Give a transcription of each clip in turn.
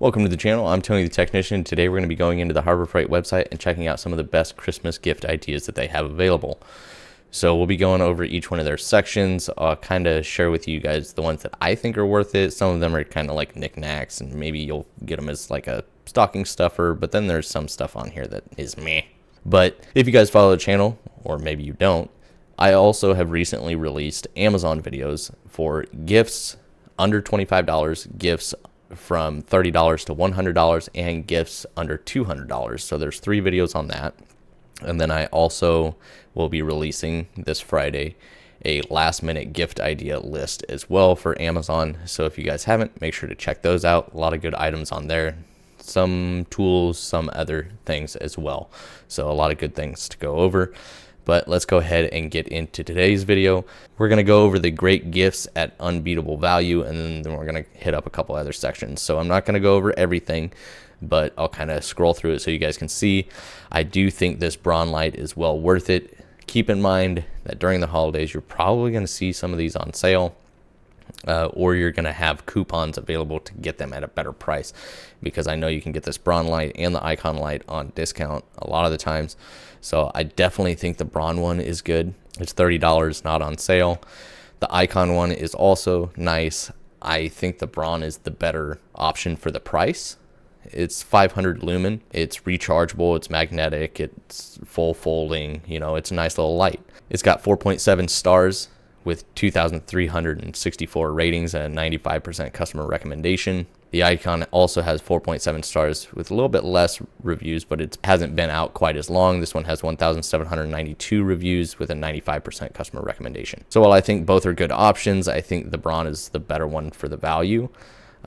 Welcome to the channel. I'm Tony the Technician. Today we're going to be going into the Harbor Freight website and checking out some of the best Christmas gift ideas that they have available. So we'll be going over each one of their sections. I'll kind of share with you guys the ones that I think are worth it. Some of them are kind of like knickknacks and maybe you'll get them as like a stocking stuffer, but then there's some stuff on here that is meh. But if you guys follow the channel, or maybe you don't, I also have recently released Amazon videos for gifts under $25, gifts from $30 to $100, and gifts under $200. So there's 3 videos on that. And then I also will be releasing this Friday a last minute gift idea list as well for Amazon. So if you guys haven't, make sure to check those out. A lot of good items on there, some tools, some other things as well. So a lot of good things to go over. But let's go ahead and get into today's video. We're going to go over the great gifts at unbeatable value, and then we're going to hit up a couple other sections. So I'm not going to go over everything, but I'll kind of scroll through it so you guys can see. I do think this Braun light is well worth it. Keep in mind that during the holidays, you're probably going to see some of these on sale. Or you're going to have coupons available to get them at a better price, because I know you can get this Braun light and the Icon light on discount a lot of the times. So I definitely think the Braun one is good. It's $30, not on sale. The Icon one is also nice. I think the Braun is the better option for the price. It's 500 lumen. It's rechargeable. It's magnetic. It's full folding. You know, it's a nice little light. It's got 4.7 stars with 2,364 ratings and a 95% customer recommendation. The Icon also has 4.7 stars with a little bit less reviews, but it hasn't been out quite as long. This one has 1,792 reviews with a 95% customer recommendation. So while I think both are good options, I think the Braun is the better one for the value.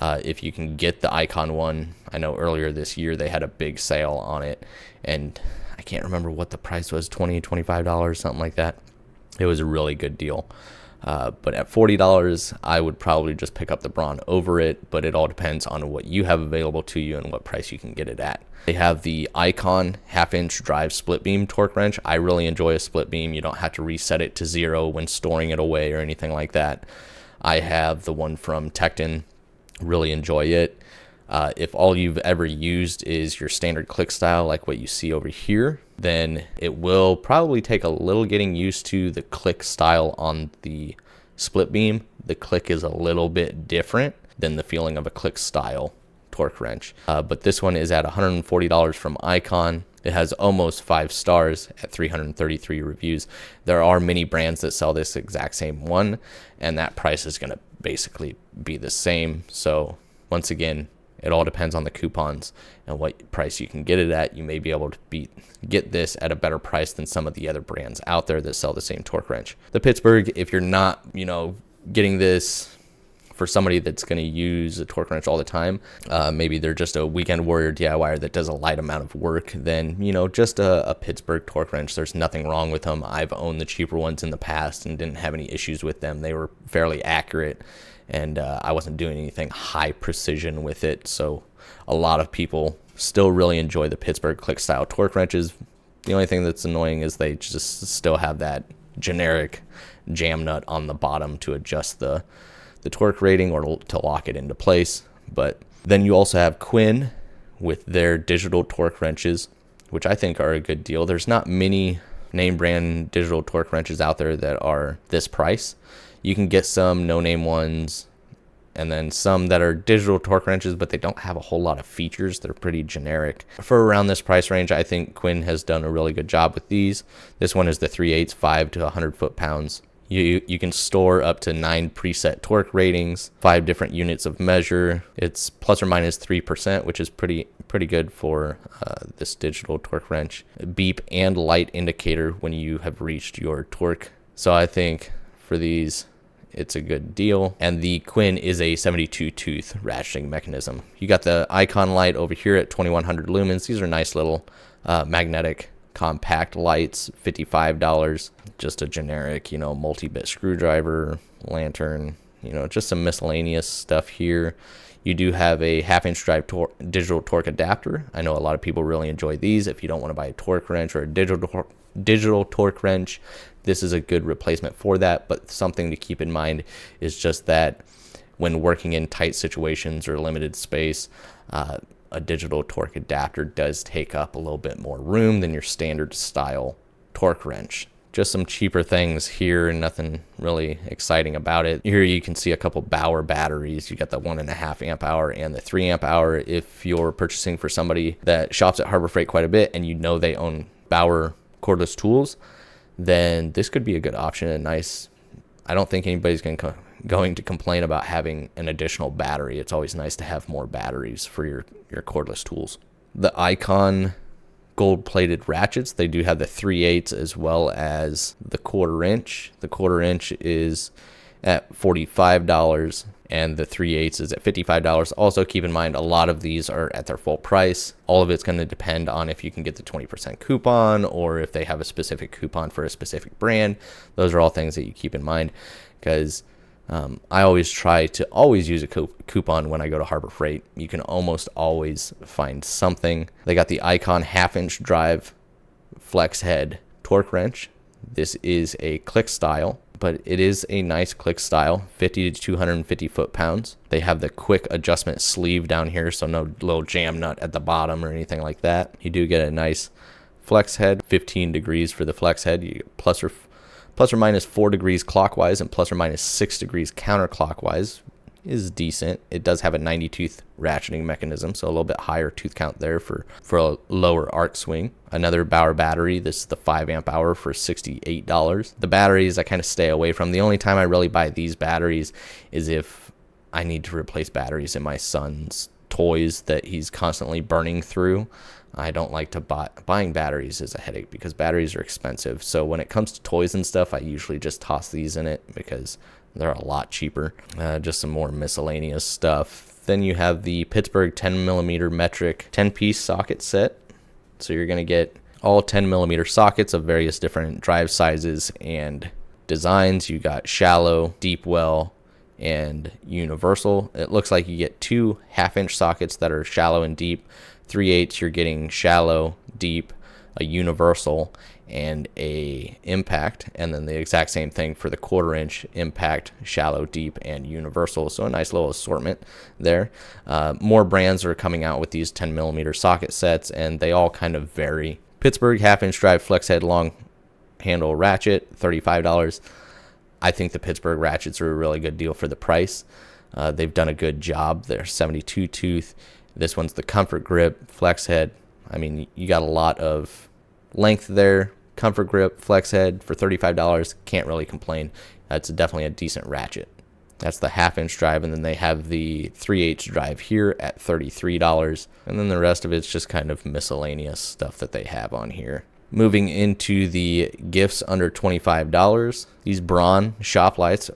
If you can get the Icon one, I know earlier this year they had a big sale on it, and I can't remember what the price was, $20, $25, something like that. It was a really good deal. But at $40, I would probably just pick up the Braun over it, but it all depends on what you have available to you and what price you can get it at. They have the Icon 1/2-inch drive split beam torque wrench. I really enjoy a split beam. You don't have to reset it to 0 when storing it away or anything like that. I have the one from Tecton. Really enjoy it. If all you've ever used is your standard click style like what you see over here, then it will probably take a little getting used to the click style on the split beam. The click is a little bit different than the feeling of a click style torque wrench. But this one is at $140 from Icon. It has almost 5 stars at 333 reviews. There are many brands that sell this exact same one, and that price is going to basically be the same. So once again, it all depends on the coupons and what price you can get it at. You may be able to get this at a better price than some of the other brands out there that sell the same torque wrench. The Pittsburgh, if you're not, getting this for somebody that's going to use a torque wrench all the time, maybe they're just a weekend warrior DIYer that does a light amount of work, then, just a Pittsburgh torque wrench, there's nothing wrong with them. I've owned the cheaper ones in the past and didn't have any issues with them. They were fairly accurate, and I wasn't doing anything high precision with it. So a lot of people still really enjoy the Pittsburgh click style torque wrenches. The only thing that's annoying is they just still have that generic jam nut on the bottom to adjust the torque rating or to lock it into place. But then you also have Quinn with their digital torque wrenches, which I think are a good deal. There's not many name brand digital torque wrenches out there that are this price. You can get some no-name ones, and then some that are digital torque wrenches, but they don't have a whole lot of features. They're pretty generic. For around this price range, I think Quinn has done a really good job with these. This one is the 3/8, 5 to 100 foot-pounds. You can store up to 9 preset torque ratings, 5 different units of measure. It's plus or minus 3%, which is pretty good for this digital torque wrench. Beep and light indicator when you have reached your torque. So I think for these, it's a good deal. And the Quinn is a 72 tooth ratcheting mechanism. You got the Icon light over here at 2100 lumens. These are nice little magnetic compact lights, $55. Just a generic, multi-bit screwdriver, lantern, just some miscellaneous stuff here. You do have a 1/2-inch drive digital torque adapter. I know a lot of people really enjoy these. If you don't want to buy a torque wrench or a digital torque wrench, this is a good replacement for that. But something to keep in mind is just that when working in tight situations or limited space, a digital torque adapter does take up a little bit more room than your standard style torque wrench. Just some cheaper things here and nothing really exciting about it. Here you can see a couple Bauer batteries. You got the 1.5 amp hour and the 3 amp hour. If you're purchasing for somebody that shops at Harbor Freight quite a bit and you know they own Bauer cordless tools, then this could be a good option. A nice, I don't think anybody's going to complain about having an additional battery. It's always nice to have more batteries for your cordless tools. The Icon gold-plated ratchets, they do have the 3/8 as well as the 1/4 inch. The 1/4 inch is at $45 and the 3/8 is at $55. Also keep in mind, a lot of these are at their full price. All of it's going to depend on if you can get the 20% coupon or if they have a specific coupon for a specific brand. Those are all things that you keep in mind, because I always try to use a coupon when I go to Harbor Freight. You can almost always find something. They got the Icon 1/2 inch drive flex head torque wrench. This is a click style, but it is a nice click style, 50 to 250 foot-pounds. They have the quick adjustment sleeve down here, so no little jam nut at the bottom or anything like that. You do get a nice flex head, 15 degrees for the flex head. You get plus or minus 4 degrees clockwise and plus or minus 6 degrees counterclockwise is decent. It does have a 90 tooth ratcheting mechanism, so a little bit higher tooth count there for a lower arc swing. Another Bauer battery. This is the 5 amp hour for $68. The batteries I kind of stay away from. The only time I really buy these batteries is if I need to replace batteries in my son's toys that he's constantly burning through. I don't like to buying batteries is a headache because batteries are expensive. So when it comes to toys and stuff, I usually just toss these in it because they're a lot cheaper. Just some more miscellaneous stuff. Then you have the Pittsburgh 10mm metric 10-piece socket set. So you're going to get all 10mm sockets of various different drive sizes and designs. You got shallow, deep well, and universal. It looks like you get 2 1/2-inch sockets that are shallow and deep. 3/8 you're getting shallow, deep, a universal, and a impact, and then the exact same thing for the 1/4 inch, impact, shallow, deep, and universal. So a nice little assortment there. More brands are coming out with these 10mm socket sets, and they all kind of vary. Pittsburgh 1/2-inch drive flex head long handle ratchet, $35. I think the Pittsburgh ratchets are a really good deal for the price. They've done a good job. They're 72 tooth. This one's the Comfort Grip flex head. I mean, you got a lot of length there. Comfort Grip flex head for $35. Can't really complain. That's definitely a decent ratchet. That's the 1/2-inch drive, and then they have the 3/8 drive here at $33. And then the rest of it's just kind of miscellaneous stuff that they have on here. Moving into the gifts under $25, these Braun shop lights,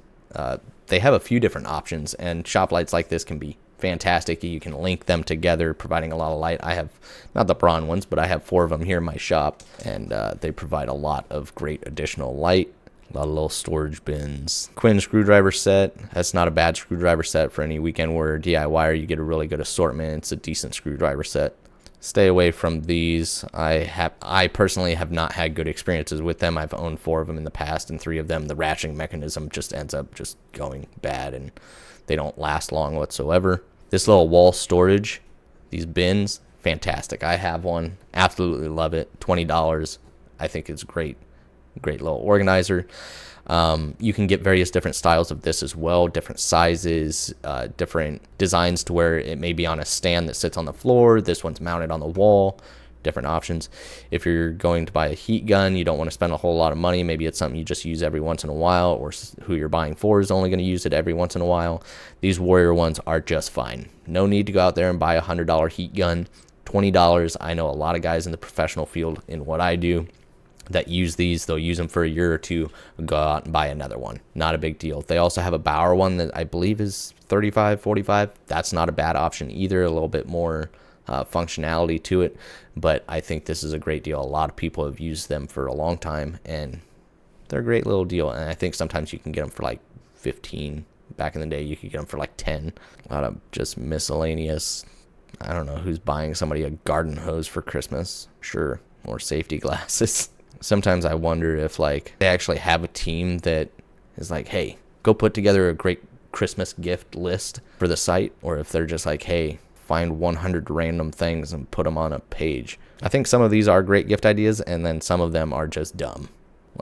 they have a few different options, and shop lights like this can be fantastic. You can link them together, providing a lot of light. I have not the Braun ones, but I have 4 of them here in my shop, and they provide a lot of great additional light. A lot of little storage bins. Quinn screwdriver set. That's not a bad screwdriver set for any weekend warrior DIYer. You get a really good assortment. It's a decent screwdriver set. Stay away from these. I personally have not had good experiences with them. I've owned 4 of them in the past, and 3 of them, the ratcheting mechanism just ends up just going bad, and they don't last long whatsoever. This little wall storage, these bins, fantastic. I have one. Absolutely love it. $20. I think it's great. Great little organizer. You can get various different styles of this as well, different sizes, different designs to where it may be on a stand that sits on the floor. This one's mounted on the wall. Different options. If you're going to buy a heat gun, you don't want to spend a whole lot of money. Maybe it's something you just use every once in a while, or who you're buying for is only going to use it every once in a while. These Warrior ones are just fine. No need to go out there and buy a $100 heat gun. $20. I know a lot of guys in the professional field in what I do that use these. They'll use them for a year or two, go out and buy another one. Not a big deal. They also have a Bauer one that I believe is $35, $45. That's not a bad option either. A little bit more functionality to it, but I think this is a great deal. A lot of people have used them for a long time, and they're a great little deal. And I think sometimes you can get them for like 15. Back in the day, you could get them for like 10. A lot of just miscellaneous. I don't know who's buying somebody a garden hose for Christmas. Sure, or safety glasses. Sometimes I wonder if like they actually have a team that is like, hey, go put together a great Christmas gift list for the site, or if they're just like, hey, find 100 random things and put them on a page. I think some of these are great gift ideas, and then some of them are just dumb.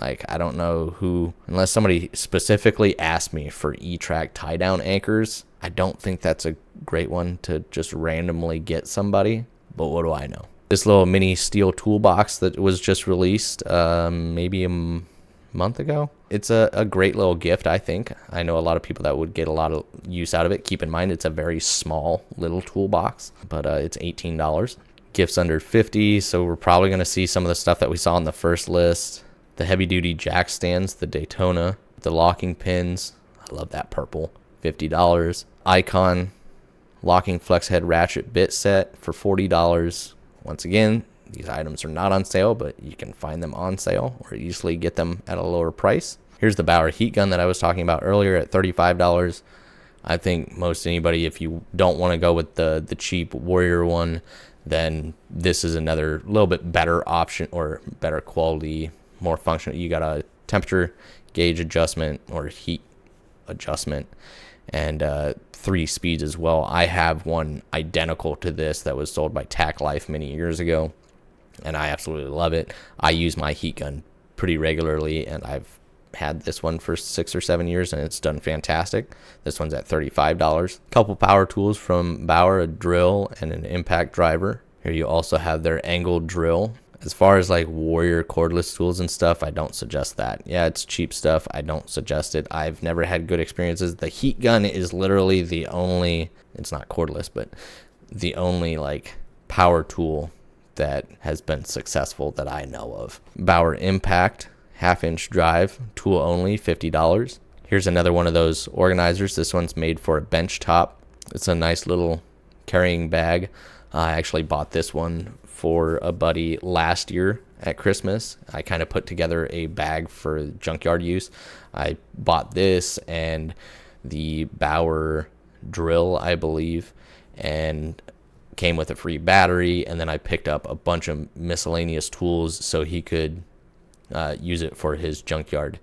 Like, I don't know who, unless somebody specifically asked me for E-track tie-down anchors, I don't think that's a great one to just randomly get somebody, but what do I know? This little mini steel toolbox that was just released maybe a month ago. It's a great little gift, I think. I know a lot of people that would get a lot of use out of it. Keep in mind, it's a very small little toolbox, but it's $18. Gifts under $50, so we're probably going to see some of the stuff that we saw on the first list. The heavy-duty jack stands, the Daytona, the locking pins. I love that purple. $50. Icon locking flex head ratchet bit set for $40. Once again, these items are not on sale, but you can find them on sale or easily get them at a lower price. Here's the Bauer heat gun that I was talking about earlier at $35. I think most anybody, if you don't want to go with the cheap Warrior one, then this is another little bit better option or better quality, more functional. You got a temperature gauge adjustment or heat adjustment and 3 speeds as well. I have one identical to this that was sold by Tac Life many years ago, and I absolutely love it. I use my heat gun pretty regularly, and I've had this one for 6 or 7 years, and it's done fantastic. This one's at $35. Couple power tools from Bauer, a drill and an impact driver. Here you also have their angled drill. As far as like Warrior cordless tools and stuff, I don't suggest that. Yeah, it's cheap stuff. I don't suggest it. I've never had good experiences. The heat gun is literally the only, it's not cordless, but the only like power tool that has been successful that I know of. Bauer Impact, 1/2-inch drive, tool only, $50. Here's another one of those organizers. This one's made for a bench top. It's a nice little carrying bag. I actually bought this one for a buddy last year at Christmas. I kind of put together a bag for junkyard use. I bought this and the Bauer drill, I believe, and came with a free battery, and then I picked up a bunch of miscellaneous tools so he could use it for his junkyard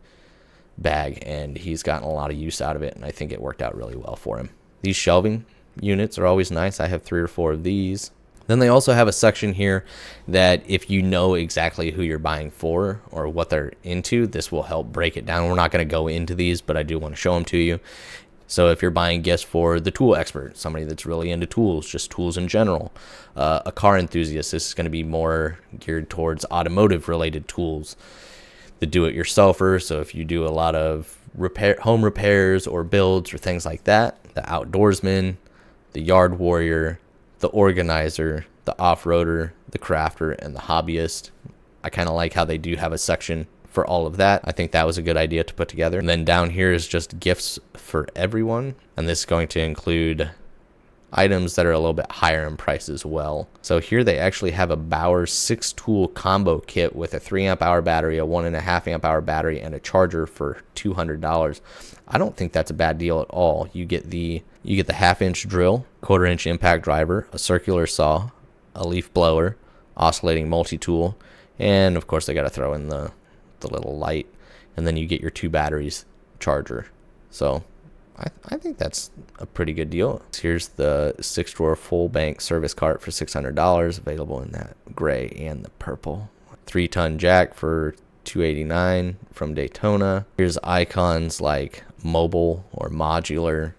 bag, and he's gotten a lot of use out of it, and I think it worked out really well for him. These shelving units are always nice. I have 3 or 4 of these. Then they also have a section here that if you know exactly who you're buying for or what they're into, this will help break it down. We're not going to go into these, but I do want to show them to you. So if you're buying gifts for the tool expert, somebody that's really into tools, just tools in general, a car enthusiast, this is going to be more geared towards automotive related tools. The do-it-yourselfer, so if you do a lot of home repairs or builds or things like that, the outdoorsman, the yard warrior, the organizer, the off-roader, the crafter, and the hobbyist. I kind of like how they do have a section for all of that. I think that was a good idea to put together. And then down here is just gifts for everyone, and this is going to include items that are a little bit higher in price as well. So here they actually have a Bauer 6-tool combo kit with a 3 amp hour battery, a 1.5 amp hour battery, and a charger for $200. I don't think that's a bad deal at all. You get the 1/2-inch drill, 1/4-inch impact driver, a circular saw, a leaf blower, oscillating multi-tool, and of course they got to throw in the little light, and then you get your 2 batteries, charger. So I think that's a pretty good deal. Here's the 6-drawer full bank service cart for $600, available in that gray and the purple. 3-ton jack for $289 from Daytona. Here's icons like mobile or modular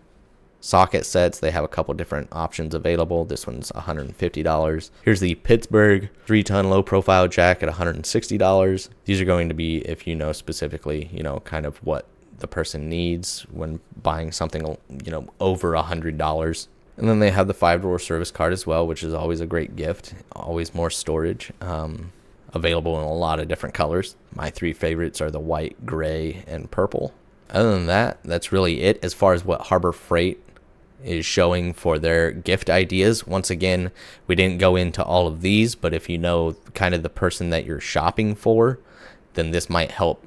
socket sets. They have a couple different options available. This one's $150. Here's the Pittsburgh 3-ton low profile jack at $160. These are going to be, if you know specifically, kind of what the person needs when buying something, over $100. And then they have the 5-drawer service cart as well, which is always a great gift. Always more storage. Available in a lot of different colors. My 3 favorites are the white, gray, and purple. Other than that, that's really it as far as what Harbor Freight is showing for their gift ideas. Once again, we didn't go into all of these, but if you know kind of the person that you're shopping for, then this might help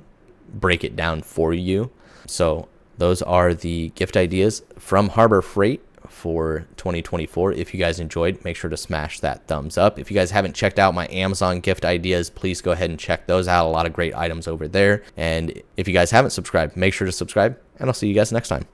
break it down for you. So those are the gift ideas from Harbor Freight for 2024. If you guys enjoyed, make sure to smash that thumbs up. If you guys haven't checked out my Amazon gift ideas, please go ahead and check those out. A lot of great items over there. And if you guys haven't subscribed, make sure to subscribe, and I'll see you guys next time.